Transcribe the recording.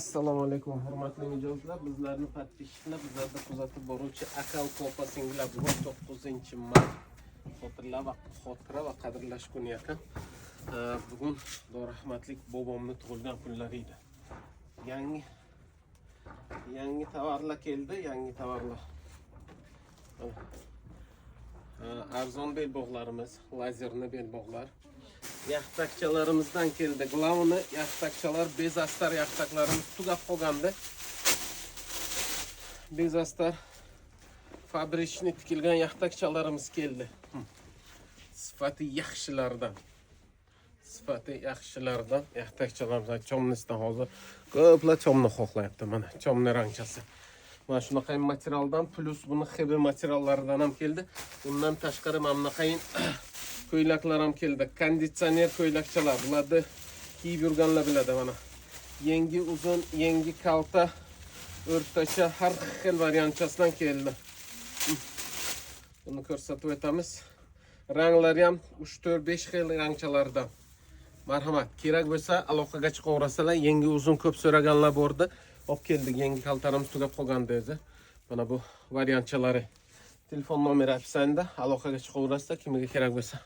Assalomu alaykum hurmatli mijozlar. Bizlarni podpishchilar, bizlarda kuzatib boruvchi Akal Kopa singlar bugun 9-mart xotira va qadrlash kuni yaqin. Bugun rahmatlik bobomning tug'ilgan kunlari edi. Yangi tovarlar keldi, yangi tovarlar. Arzon belbog'larimiz, lazerli belbog'lar. Yaxtakchalarimizdan keldi. Glavni yaxtakchalar bezastar yaxtaklarimiz tugab qolgandi. Bezastar fabrichni tikilgan yaxtakchalarimiz keldi. Sifati yaxshilardan. Yaxtakchalarimiz chomnisdan hozir ko'plar chomni xohlayapti. Mana chomni rangchasi. Mana shunaqa materialdan plus buni xibi materiallaridan ham keldi. Bundan tashqari mana bunaqayin ko'ylaklar ham keldi. Konditsioner ko'ylakchalar. Bularni kiyib yurganlar biladi mana. Yangi uzun, yangi kalta, o'rtacha har xil variantchasidan keldi. Buni ko'rsatib o'tamiz. Ranglari ham 3-4-5 xil rangchalardan. Marhamat, kerak bo'lsa aloqaga chiqaverasizlar. Yangi uzun ko'p so'raganlar bordi. Olib keldik. Yangi kaltarimiz tugab qolgandi o'zi. Mana bu variantchalari. Telefon nomeri opsiyasida aloqaga chiqaverasizlar kimga kerak bo'lsa.